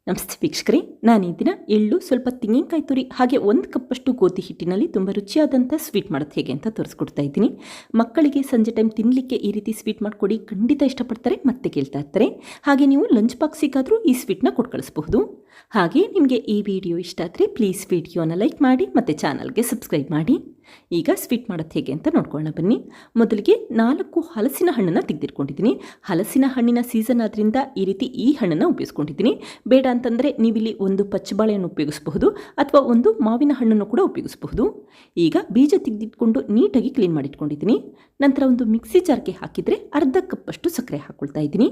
ನಮಸ್ತೆ ವೀಕ್ಷಕರೇ, ನಾನು ಈ ದಿನ ಎಳ್ಳು, ಸ್ವಲ್ಪ ತೆಂಗಿನಕಾಯಿ ತುರಿ ಹಾಗೆ 1 ಕಪ್ಪಷ್ಟು ಗೋಧಿ ಹಿಟ್ಟಿನಲ್ಲಿ ತುಂಬ ರುಚಿಯಾದಂಥ ಸ್ವೀಟ್ ಮಾಡೋದು ಹೇಗೆ ಅಂತ ತೋರಿಸ್ಕೊಡ್ತಾ ಇದ್ದೀನಿ. ಮಕ್ಕಳಿಗೆ ಸಂಜೆ ಟೈಮ್ ತಿನ್ನಲಿಕ್ಕೆ ಈ ರೀತಿ ಸ್ವೀಟ್ ಮಾಡಿಕೊಡಿ, ಖಂಡಿತ ಇಷ್ಟಪಡ್ತಾರೆ ಮತ್ತೆ ಕೇಳ್ತಾ ಇರ್ತಾರೆ. ಹಾಗೆ ನೀವು ಲಂಚ್ ಬಾಕ್ಸಿಗಾದರೂ ಈ ಸ್ವೀಟ್ನ ಕೊಟ್ಟು ಕಳಿಸ್ಬಹುದು. ಹಾಗೆ ನಿಮಗೆ ಈ ವಿಡಿಯೋ ಇಷ್ಟ ಆದರೆ ಪ್ಲೀಸ್ ವಿಡಿಯೋನ ಲೈಕ್ ಮಾಡಿ ಮತ್ತು ಚಾನಲ್ಗೆ ಸಬ್ಸ್ಕ್ರೈಬ್ ಮಾಡಿ. ಈಗ ಸ್ವೀಟ್ ಮಾಡೋದು ಹೇಗೆ ಅಂತ ನೋಡ್ಕೊಳ್ಳೋಣ ಬನ್ನಿ. ಮೊದಲಿಗೆ 4 ಹಲಸಿನ ಹಣ್ಣನ್ನು ತೆಗೆದಿಟ್ಕೊಂಡಿದ್ದೀನಿ. ಹಲಸಿನ ಹಣ್ಣಿನ ಸೀಸನ್ ಆದ್ದರಿಂದ ಈ ರೀತಿ ಈ ಹಣ್ಣನ್ನು ಉಪಯೋಗಿಸ್ಕೊಂಡಿದ್ದೀನಿ. ಬೇಡ ಅಂತಂದರೆ ನೀವಿಲ್ಲಿ ಒಂದು ಪಚ್ಚಬಾಳೆಯನ್ನು ಉಪಯೋಗಿಸಬಹುದು ಅಥವಾ ಒಂದು ಮಾವಿನ ಹಣ್ಣನ್ನು ಕೂಡ ಉಪಯೋಗಿಸಬಹುದು. ಈಗ ಬೀಜ ತೆಗೆದಿಟ್ಕೊಂಡು ನೀಟಾಗಿ ಕ್ಲೀನ್ ಮಾಡಿಟ್ಕೊಂಡಿದ್ದೀನಿ. ನಂತರ ಒಂದು ಮಿಕ್ಸಿ ಜಾರ್ಗೆ ಹಾಕಿದರೆ ಅರ್ಧ ಕಪ್ಪಷ್ಟು ಸಕ್ಕರೆ ಹಾಕ್ಕೊಳ್ತಾ ಇದ್ದೀನಿ.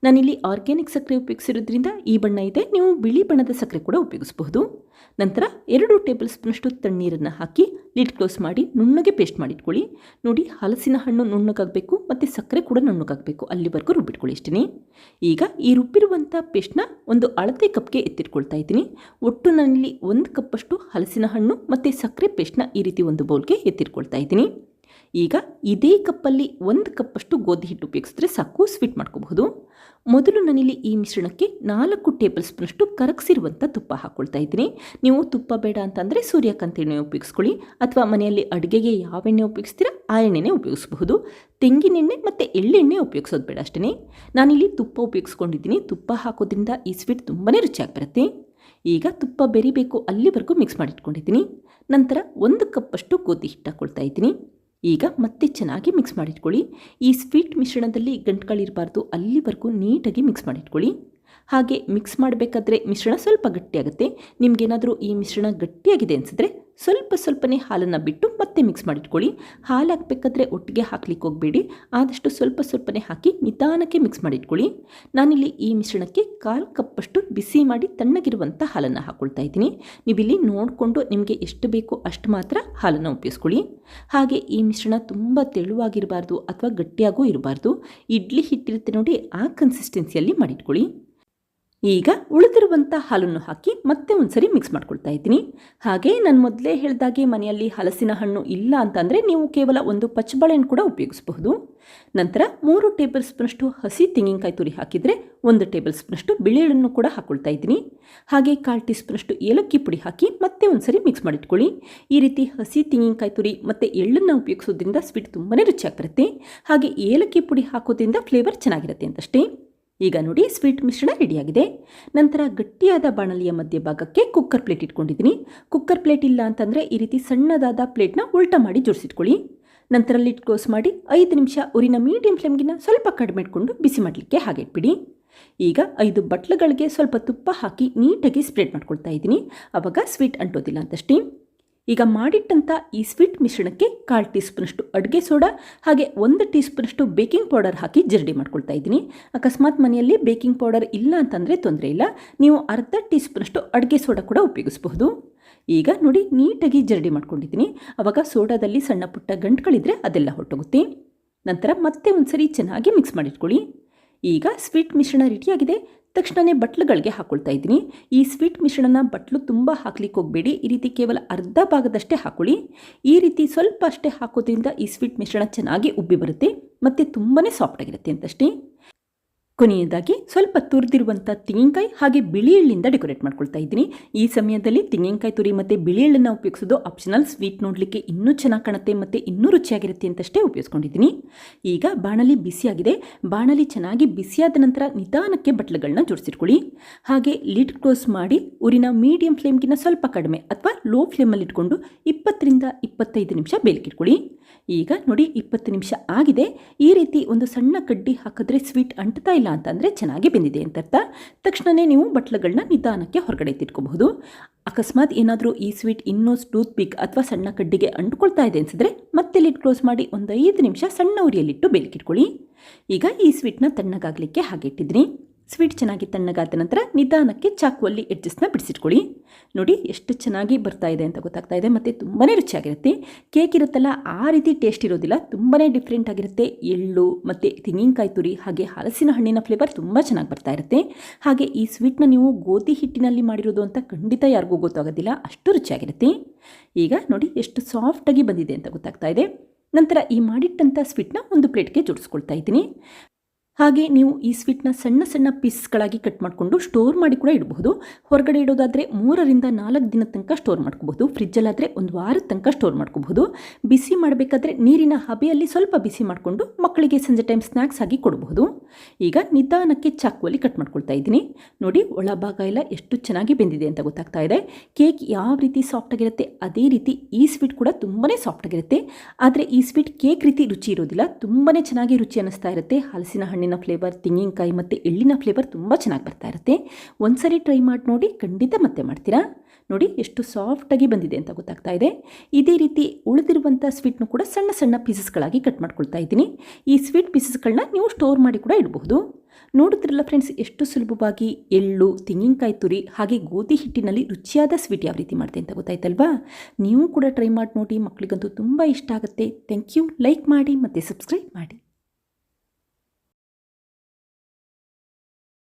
ನಾನಿಲ್ಲಿ ಆರ್ಗ್ಯಾನಿಕ್ ಸಕ್ಕರೆ ಉಪಯೋಗಿಸಿರೋದ್ರಿಂದ ಈ ಬಣ್ಣ ಇದೆ, ನೀವು ಬಿಳಿ ಬಣ್ಣದ ಸಕ್ಕರೆ ಕೂಡ ಉಪಯೋಗಿಸಬಹುದು. ನಂತರ 2 ಟೇಬಲ್ ಸ್ಪೂನಷ್ಟು ತಣ್ಣೀರನ್ನು ಹಾಕಿ ಲಿಡ್ ಕ್ಲೋಸ್ ಮಾಡಿ ನುಣ್ಣಗೆ ಪೇಸ್ಟ್ ಮಾಡಿಟ್ಕೊಳ್ಳಿ. ನೋಡಿ, ಹಲಸಿನ ಹಣ್ಣು ನುಣ್ಣಗಾಗಬೇಕು ಮತ್ತು ಸಕ್ಕರೆ ಕೂಡ ನುಣ್ಣಗಾಗಬೇಕು, ಅಲ್ಲಿವರೆಗೂ ರುಬ್ಬಿಟ್ಕೊಳ್ಳಿ ಇಷ್ಟೇ. ಈಗ ಈ ರುಬ್ಬಿರುವಂಥ ಪೇಸ್ಟ್ನ ಒಂದು ಅಳತೆ ಕಪ್ಗೆ ಎತ್ತಿಟ್ಕೊಳ್ತಾ ಇದ್ದೀನಿ. ಒಟ್ಟು ನಾನಿಲ್ಲಿ 1 ಕಪ್ಪಷ್ಟು ಹಲಸಿನ ಹಣ್ಣು ಮತ್ತು ಸಕ್ಕರೆ ಪೇಸ್ಟ್ನ ಈ ರೀತಿ ಒಂದು ಬೌಲ್ಗೆ ಎತ್ತಿಟ್ಕೊಳ್ತಾ ಇದ್ದೀನಿ. ಈಗ ಇದೇ ಕಪ್ಪಲ್ಲಿ 1 ಕಪ್ಪಷ್ಟು ಗೋಧಿ ಹಿಟ್ಟು ಉಪಯೋಗಿಸಿದ್ರೆ ಸಾಕು, ಸ್ವೀಟ್ ಮಾಡ್ಕೋಬಹುದು. ಮೊದಲು ನಾನಿಲ್ಲಿ ಈ ಮಿಶ್ರಣಕ್ಕೆ 4 ಟೇಬಲ್ ಸ್ಪೂನಷ್ಟು ಕರಗಿಸಿರುವಂಥ ತುಪ್ಪ ಹಾಕ್ಕೊಳ್ತಾ ಇದ್ದೀನಿ. ನೀವು ತುಪ್ಪ ಬೇಡ ಅಂತಂದರೆ ಸೂರ್ಯಕಾಂತಿ ಎಣ್ಣೆ ಉಪಯೋಗಿಸ್ಕೊಳ್ಳಿ ಅಥವಾ ಮನೆಯಲ್ಲಿ ಅಡುಗೆಗೆ ಯಾವ ಎಣ್ಣೆ ಉಪಯೋಗಿಸ್ತೀರಾ ಆ ಎಣ್ಣೆನೇ ಉಪಯೋಗಿಸಬಹುದು. ತೆಂಗಿನೆಣ್ಣೆ ಮತ್ತು ಎಳ್ಳೆಣ್ಣೆ ಉಪಯೋಗಿಸೋದು ಬೇಡ ಅಷ್ಟೇ. ನಾನಿಲ್ಲಿ ತುಪ್ಪ ಉಪಯೋಗಿಸ್ಕೊಂಡಿದ್ದೀನಿ. ತುಪ್ಪ ಹಾಕೋದ್ರಿಂದ ಈ ಸ್ವೀಟ್ ತುಂಬಾ ರುಚಿಯಾಗಿ ಬರುತ್ತೆ. ಈಗ ತುಪ್ಪ ಬೆರಿಬೇಕು ಅಲ್ಲಿವರೆಗೂ ಮಿಕ್ಸ್ ಮಾಡಿಟ್ಕೊಂಡಿದ್ದೀನಿ. ನಂತರ 1 ಕಪ್ಪಷ್ಟು ಗೋಧಿ ಹಿಟ್ಟು ಹಾಕ್ಕೊಳ್ತಾ ಇದ್ದೀನಿ. ಈಗ ಮತ್ತೆ ಚೆನ್ನಾಗಿ ಮಿಕ್ಸ್ ಮಾಡಿಟ್ಕೊಳ್ಳಿ. ಈ ಸ್ವೀಟ್ ಮಿಶ್ರಣದಲ್ಲಿ ಗಂಟುಗಳಿರಬಾರ್ದು, ಅಲ್ಲಿವರೆಗೂ ನೀಟಾಗಿ ಮಿಕ್ಸ್ ಮಾಡಿಟ್ಕೊಳ್ಳಿ. ಹಾಗೆ ಮಿಕ್ಸ್ ಮಾಡಬೇಕಾದ್ರೆ ಮಿಶ್ರಣ ಸ್ವಲ್ಪ ಗಟ್ಟಿಯಾಗುತ್ತೆ. ನಿಮಗೇನಾದರೂ ಈ ಮಿಶ್ರಣ ಗಟ್ಟಿಯಾಗಿದೆ ಅನಿಸಿದ್ರೆ ಸ್ವಲ್ಪನೇ ಹಾಲನ್ನು ಬಿಟ್ಟು ಮತ್ತೆ ಮಿಕ್ಸ್ ಮಾಡಿಟ್ಕೊಳ್ಳಿ. ಹಾಲು ಹಾಕಬೇಕಾದ್ರೆ ಒಟ್ಟಿಗೆ ಹಾಕ್ಲಿಕ್ಕೆ ಹೋಗಬೇಡಿ, ಆದಷ್ಟು ಸ್ವಲ್ಪನೇ ಹಾಕಿ ನಿಧಾನಕ್ಕೆ ಮಿಕ್ಸ್ ಮಾಡಿಟ್ಕೊಳ್ಳಿ. ನಾನಿಲ್ಲಿ ಈ ಮಿಶ್ರಣಕ್ಕೆ 1/4 ಕಪ್ಪಷ್ಟು ಬಿಸಿ ಮಾಡಿ ತಣ್ಣಗಿರುವಂಥ ಹಾಲನ್ನು ಹಾಕ್ಕೊಳ್ತಾ ಇದ್ದೀನಿ. ನೀವಿಲ್ಲಿ ನೋಡಿಕೊಂಡು ನಿಮಗೆ ಎಷ್ಟು ಬೇಕೋ ಅಷ್ಟು ಮಾತ್ರ ಹಾಲನ್ನು ಉಪಯೋಗಿಸ್ಕೊಳ್ಳಿ. ಹಾಗೆ ಈ ಮಿಶ್ರಣ ತುಂಬ ತೆಳುವಾಗಿರಬಾರ್ದು ಅಥವಾ ಗಟ್ಟಿಯಾಗೂ ಇರಬಾರ್ದು. ಇಡ್ಲಿ ಹಿಟ್ಟಿರುತ್ತೆ ನೋಡಿ, ಆ ಕನ್ಸಿಸ್ಟೆನ್ಸಿಯಲ್ಲಿ ಮಾಡಿಟ್ಕೊಳ್ಳಿ. ಈಗ ಉಳಿದಿರುವಂಥ ಹಾಲನ್ನು ಹಾಕಿ ಮತ್ತೆ ಒಂದ್ಸರಿ ಮಿಕ್ಸ್ ಮಾಡ್ಕೊಳ್ತಾ ಇದ್ದೀನಿ. ಹಾಗೆ ನಾನು ಮೊದಲೇ ಹೇಳಿದಾಗೆ ಮನೆಯಲ್ಲಿ ಹಲಸಿನ ಹಣ್ಣು ಇಲ್ಲ ಅಂತಂದರೆ ನೀವು ಕೇವಲ ಒಂದು ಪಚ್ಚಬಾಳೆಹಣ್ಣು ಕೂಡ ಉಪಯೋಗಿಸಬಹುದು. ನಂತರ 3 ಟೇಬಲ್ ಸ್ಪೂನಷ್ಟು ಹಸಿ ತೆಂಗಿನಕಾಯಿ ತುರಿ ಹಾಕಿದರೆ 1 ಟೇಬಲ್ ಸ್ಪೂನಷ್ಟು ಬಿಳಿ ಎಳ್ಳನ್ನು ಕೂಡ ಹಾಕ್ಕೊಳ್ತಾ ಇದ್ದೀನಿ. ಹಾಗೆ 1/4 ಟೀ ಸ್ಪೂನಷ್ಟು ಏಲಕ್ಕಿ ಪುಡಿ ಹಾಕಿ ಮತ್ತೆ ಒಂದ್ಸರಿ ಮಿಕ್ಸ್ ಮಾಡಿಟ್ಕೊಳ್ಳಿ. ಈ ರೀತಿ ಹಸಿ ತೆಂಗಿನಕಾಯಿ ತುರಿ ಮತ್ತು ಎಳ್ಳನ್ನು ಉಪಯೋಗಿಸೋದ್ರಿಂದ ಸ್ವೀಟ್ ತುಂಬಾ ರುಚಿಯಾಗಿ ಬರುತ್ತೆ. ಹಾಗೆ ಏಲಕ್ಕಿ ಪುಡಿ ಹಾಕೋದ್ರಿಂದ ಫ್ಲೇವರ್ ಚೆನ್ನಾಗಿರುತ್ತೆ ಅಂತಷ್ಟೇ. ಈಗ ನೋಡಿ, ಸ್ವೀಟ್ ಮಿಶ್ರಣ ರೆಡಿಯಾಗಿದೆ. ನಂತರ ಗಟ್ಟಿಯಾದ ಬಾಣಲಿಯ ಮಧ್ಯಭಾಗಕ್ಕೆ ಕುಕ್ಕರ್ ಪ್ಲೇಟ್ ಇಟ್ಕೊಂಡಿದ್ದೀನಿ. ಕುಕ್ಕರ್ ಪ್ಲೇಟ್ ಇಲ್ಲ ಅಂತಂದರೆ ಈ ರೀತಿ ಸಣ್ಣದಾದ ಪ್ಲೇಟ್ನ ಉಲ್ಟಾ ಮಾಡಿ ಜೋಡಿಸಿಟ್ಕೊಳ್ಳಿ. ನಂತರ ಲಿಡ್ ಕ್ಲೋಸ್ ಮಾಡಿ 5 ನಿಮಿಷ ಉರಿನ ಮೀಡಿಯಂ ಫ್ಲೇಮ್ಗಿನ ಸ್ವಲ್ಪ ಕಡಿಮೆ ಇಟ್ಕೊಂಡು ಬಿಸಿ ಮಾಡಲಿಕ್ಕೆ ಹಾಗೆ ಇಟ್ಬಿಡಿ. ಈಗ 5 ಬಟ್ಲುಗಳಿಗೆ ಸ್ವಲ್ಪ ತುಪ್ಪ ಹಾಕಿ ನೀಟಾಗಿ ಸ್ಪ್ರೆಡ್ ಮಾಡ್ಕೊಳ್ತಾ ಇದ್ದೀನಿ. ಆವಾಗ ಸ್ವೀಟ್ ಅಂಟೋದಿಲ್ಲ ಅಂತಷ್ಟೇ. ಈಗ ಮಾಡಿಟ್ಟಂಥ ಈ ಸ್ವೀಟ್ ಮಿಶ್ರಣಕ್ಕೆ 1/4 ಟೀ ಸ್ಪೂನಷ್ಟು ಅಡುಗೆ ಸೋಡಾ ಹಾಗೆ 1 ಟೀ ಸ್ಪೂನಷ್ಟು ಬೇಕಿಂಗ್ ಪೌಡರ್ ಹಾಕಿ ಜರಡಿ ಮಾಡ್ಕೊಳ್ತಾ ಇದ್ದೀನಿ. ಅಕಸ್ಮಾತ್ ಮನೆಯಲ್ಲಿ ಬೇಕಿಂಗ್ ಪೌಡರ್ ಇಲ್ಲ ಅಂತಂದರೆ ತೊಂದರೆ ಇಲ್ಲ, ನೀವು ಅರ್ಧ ಟೀ ಸ್ಪೂನಷ್ಟು ಅಡುಗೆ ಸೋಡಾ ಕೂಡ ಉಪಯೋಗಿಸಬಹುದು. ಈಗ ನೋಡಿ, ನೀಟಾಗಿ ಜರಡಿ ಮಾಡ್ಕೊಂಡಿದ್ದೀನಿ. ಆವಾಗ ಸೋಡಾದಲ್ಲಿ ಸಣ್ಣ ಪುಟ್ಟ ಗಂಟುಗಳಿದ್ರೆ ಅದೆಲ್ಲ ಹೊರಟೋಗುತ್ತೆ. ನಂತರ ಮತ್ತೆ ಒಂದ್ಸರಿ ಚೆನ್ನಾಗಿ ಮಿಕ್ಸ್ ಮಾಡಿಟ್ಕೊಳ್ಳಿ. ಈಗ ಸ್ವೀಟ್ ಮಿಶ್ರಣ ರೆಡಿಯಾಗಿದೆ. ತಕ್ಷಣವೇ ಬಟ್ಲುಗಳಿಗೆ ಹಾಕ್ಕೊಳ್ತಾ ಇದ್ದೀನಿ. ಈ ಸ್ವೀಟ್ ಮಿಶ್ರಣನ ಬಟ್ಲು ತುಂಬ ಹಾಕ್ಲಿಕ್ಕೆ ಹೋಗಬೇಡಿ, ಈ ರೀತಿ ಕೇವಲ ಅರ್ಧ ಭಾಗದಷ್ಟೇ ಹಾಕ್ಕೊಳ್ಳಿ. ಈ ರೀತಿ ಸ್ವಲ್ಪ ಅಷ್ಟೇ ಹಾಕೋದ್ರಿಂದ ಈ ಸ್ವೀಟ್ ಮಿಶ್ರಣ ಚೆನ್ನಾಗಿ ಉಬ್ಬಿ ಬರುತ್ತೆ ಮತ್ತು ತುಂಬಾ ಸಾಫ್ಟಾಗಿರುತ್ತೆ ಅಂತಷ್ಟೇ. ಕೊನೆಯದಾಗಿ ಸ್ವಲ್ಪ ತುರಿದಿರುವಂಥ ತೆಂಗಿನಕಾಯಿ ಹಾಗೆ ಬಿಳಿ ಎಳ್ಳಿಂದ ಡೆಕೋರೇಟ್ ಮಾಡ್ಕೊಳ್ತಾ ಇದ್ದೀನಿ. ಈ ಸಮಯದಲ್ಲಿ ತೆಂಗಿನಕಾಯಿ ತುರಿ ಮತ್ತು ಬಿಳಿ ಎಳ್ಳನ್ನು ಉಪಯೋಗಿಸೋದು ಆಪ್ಷನಲ್. ಸ್ವೀಟ್ ನೋಡಲಿಕ್ಕೆ ಇನ್ನೂ ಚೆನ್ನಾಗಿ ಕಾಣುತ್ತೆ ಮತ್ತು ಇನ್ನೂ ರುಚಿಯಾಗಿರುತ್ತೆ ಅಂತಷ್ಟೇ ಉಪಯೋಗಿಸ್ಕೊಂಡಿದ್ದೀನಿ. ಈಗ ಬಾಣಲಿ ಬಿಸಿಯಾಗಿದೆ. ಬಾಣಲಿ ಚೆನ್ನಾಗಿ ಬಿಸಿಯಾದ ನಂತರ ನಿಧಾನಕ್ಕೆ ಬಟ್ಲುಗಳನ್ನ ಜೋಡಿಸಿಟ್ಕೊಳ್ಳಿ. ಹಾಗೆ ಲಿಡ್ ಕ್ಲೋಸ್ ಮಾಡಿ ಉರಿನ ಮೀಡಿಯಂ ಫ್ಲೇಮ್ಗಿನ ಸ್ವಲ್ಪ ಕಡಿಮೆ ಅಥವಾ ಲೋ ಫ್ಲೇಮಲ್ಲಿ ಇಟ್ಕೊಂಡು 20 ರಿಂದ 25 ನಿಮಿಷ ಬೇಲಿಕಿಟ್ಕೊಳ್ಳಿ. ಈಗ ನೋಡಿ, 20 ನಿಮಿಷ ಆಗಿದೆ. ಈ ರೀತಿ ಒಂದು ಸಣ್ಣ ಕಡ್ಡಿ ಹಾಕಿದ್ರೆ ಸ್ವೀಟ್ ಅಂಟ್ತಾ ಇಲ್ಲ ಅಂತಂದರೆ ಚೆನ್ನಾಗಿ ಬೆಂದಿದೆ ಅಂತ ಅರ್ಥ. ತಕ್ಷಣವೇ ನೀವು ಬಟ್ಲುಗಳನ್ನ ನಿಧಾನಕ್ಕೆ ಹೊರಗಡೆ ಎತ್ತಿಟ್ಕೋಬಹುದು. ಅಕಸ್ಮಾತ್ ಏನಾದರೂ ಈ ಸ್ವೀಟ್ ಇನ್ನೂ ಟೂತ್ ಪಿಕ್ ಅಥವಾ ಸಣ್ಣ ಕಡ್ಡಿಗೆ ಅಂಟ್ಕೊಳ್ತಾ ಇದೆ ಅನಿಸಿದ್ರೆ ಮತ್ತೆ ಲಿಡ್ ಕ್ಲೋಸ್ ಮಾಡಿ ಒಂದು 5 ನಿಮಿಷ ಸಣ್ಣ ಉರಿಯಲ್ಲಿಟ್ಟು ಬೇಲಿಕಿಟ್ಕೊಳ್ಳಿ. ಈಗ ಈ ಸ್ವೀಟ್ನ ತಣ್ಣಗಾಗಲಿಕ್ಕೆ ಹಾಗೆ ಇಟ್ಟಿದ್ದೀನಿ. ಸ್ವೀಟ್ ಚೆನ್ನಾಗಿ ತಣ್ಣಗಾದ ನಂತರ ನಿಧಾನಕ್ಕೆ ಚಾಕುವಲ್ಲಿ ಎಡ್ಜಸ್ನ ಬಿಡಿಸಿಟ್ಕೊಳ್ಳಿ. ನೋಡಿ, ಎಷ್ಟು ಚೆನ್ನಾಗಿ ಬರ್ತಾ ಇದೆ ಅಂತ ಗೊತ್ತಾಗ್ತಾ ಇದೆ ಮತ್ತು ತುಂಬಾ ರುಚಿಯಾಗಿರುತ್ತೆ. ಕೇಕ್ ಇರುತ್ತಲ್ಲ, ಆ ರೀತಿ ಟೇಸ್ಟ್ ಇರೋದಿಲ್ಲ, ತುಂಬಾ ಡಿಫ್ರೆಂಟ್ ಆಗಿರುತ್ತೆ. ಎಳ್ಳು ಮತ್ತು ತೆಂಗಿನಕಾಯಿ ತುರಿ ಹಾಗೆ ಹಲಸಿನ ಹಣ್ಣಿನ ಫ್ಲೇವರ್ ತುಂಬ ಚೆನ್ನಾಗಿ ಬರ್ತಾ ಇರುತ್ತೆ. ಹಾಗೆ ಈ ಸ್ವೀಟ್ನ ನೀವು ಗೋಧಿ ಹಿಟ್ಟಿನಲ್ಲಿ ಮಾಡಿರೋದು ಅಂತ ಖಂಡಿತ ಯಾರಿಗೂ ಗೊತ್ತಾಗೋದಿಲ್ಲ, ಅಷ್ಟು ರುಚಿಯಾಗಿರುತ್ತೆ. ಈಗ ನೋಡಿ, ಎಷ್ಟು ಸಾಫ್ಟಾಗಿ ಬಂದಿದೆ ಅಂತ ಗೊತ್ತಾಗ್ತಾ ಇದೆ. ನಂತರ ಈ ಮಾಡಿಟ್ಟಂಥ ಸ್ವೀಟ್ನ ಒಂದು ಪ್ಲೇಟ್ಗೆ ಜೋಡಿಸ್ಕೊಳ್ತಾ ಇದ್ದೀನಿ. ಹಾಗೆ ನೀವು ಈ ಸ್ವೀಟ್ನ ಸಣ್ಣ ಸಣ್ಣ ಪೀಸ್ಗಳಾಗಿ ಕಟ್ ಮಾಡಿಕೊಂಡು ಸ್ಟೋರ್ ಮಾಡಿ ಕೂಡ ಇಡಬಹುದು. ಹೊರಗಡೆ ಇಡೋದಾದರೆ 3ರಿಂದ 4 ದಿನದ ತನಕ ಸ್ಟೋರ್ ಮಾಡ್ಕೋಬಹುದು. ಫ್ರಿಜ್ಜಲ್ಲಾದರೆ 1 ವಾರದ ತನಕ ಸ್ಟೋರ್ ಮಾಡ್ಕೋಬಹುದು. ಬಿಸಿ ಮಾಡಬೇಕಾದ್ರೆ ನೀರಿನ ಹಬೆಯಲ್ಲಿ ಸ್ವಲ್ಪ ಬಿಸಿ ಮಾಡಿಕೊಂಡು ಮಕ್ಕಳಿಗೆ ಸಂಜೆ ಟೈಮ್ ಸ್ನ್ಯಾಕ್ಸ್ ಆಗಿ ಕೊಡಬಹುದು. ಈಗ ನಿಧಾನಕ್ಕೆ ಚಾಕುವಲ್ಲಿ ಕಟ್ ಮಾಡ್ಕೊಳ್ತಾ ಇದ್ದೀನಿ. ನೋಡಿ, ಒಳಭಾಗ ಎಲ್ಲ ಎಷ್ಟು ಚೆನ್ನಾಗಿ ಬೆಂದಿದೆ ಅಂತ ಗೊತ್ತಾಗ್ತಾ ಇದೆ. ಕೇಕ್ ಯಾವ ರೀತಿ ಸಾಫ್ಟ್ ಆಗಿರುತ್ತೆ ಅದೇ ರೀತಿ ಈ ಸ್ವೀಟ್ ಕೂಡ ತುಂಬಾ ಸಾಫ್ಟ್ ಆಗಿರುತ್ತೆ. ಆದರೆ ಈ ಸ್ವೀಟ್ ಕೇಕ್ ರೀತಿ ರುಚಿ ಇರೋದಿಲ್ಲ, ತುಂಬಾ ಚೆನ್ನಾಗಿ ರುಚಿ ಅನ್ನಿಸ್ತಾ ಇರುತ್ತೆ. ಹಲಸಿನ ಹಣ್ಣಿನ ಫ್ಲೇವರ್, ತೆಂಗಿನಕಾಯಿ ಮತ್ತು ಎಳ್ಳಿನ ಫ್ಲೇವರ್ ತುಂಬ ಚೆನ್ನಾಗಿ ಬರ್ತಾ ಇರುತ್ತೆ. ಒಂದ್ಸರಿ ಟ್ರೈ ಮಾಡಿ ನೋಡಿ, ಖಂಡಿತ ಮತ್ತೆ ಮಾಡ್ತೀರಾ. ನೋಡಿ ಎಷ್ಟು ಸಾಫ್ಟಾಗಿ ಬಂದಿದೆ ಅಂತ ಗೊತ್ತಾಗ್ತಾ ಇದೆ. ಇದೇ ರೀತಿ ಉಳಿದಿರುವಂಥ ಸ್ವೀಟ್ನು ಕೂಡ ಸಣ್ಣ ಸಣ್ಣ ಪೀಸಸ್ಗಳಾಗಿ ಕಟ್ ಮಾಡ್ಕೊಳ್ತಾ ಇದ್ದೀನಿ. ಈ ಸ್ವೀಟ್ ಪೀಸಸ್ಗಳನ್ನ ನೀವು ಸ್ಟೋರ್ ಮಾಡಿ ಕೂಡ ಇಡಬಹುದು. ನೋಡುತ್ತಿರಲ್ಲ ಫ್ರೆಂಡ್ಸ್, ಎಷ್ಟು ಸುಲಭವಾಗಿ ಎಳ್ಳು, ತೆಂಗಿನಕಾಯಿ ತುರಿ ಹಾಗೆ ಗೋಧಿ ಹಿಟ್ಟಿನಲ್ಲಿ ರುಚಿಯಾದ ಸ್ವೀಟ್ ಯಾವ ರೀತಿ ಮಾಡ್ತೆ ಅಂತ ಗೊತ್ತಾಯ್ತಲ್ವಾ. ನೀವು ಕೂಡ ಟ್ರೈ ಮಾಡಿ ನೋಡಿ, ಮಕ್ಕಳಿಗಂತೂ ತುಂಬ ಇಷ್ಟ ಆಗುತ್ತೆ. Thank you. ಲೈಕ್ ಮಾಡಿ ಮತ್ತು ಸಬ್ಸ್ಕ್ರೈಬ್ ಮಾಡಿ.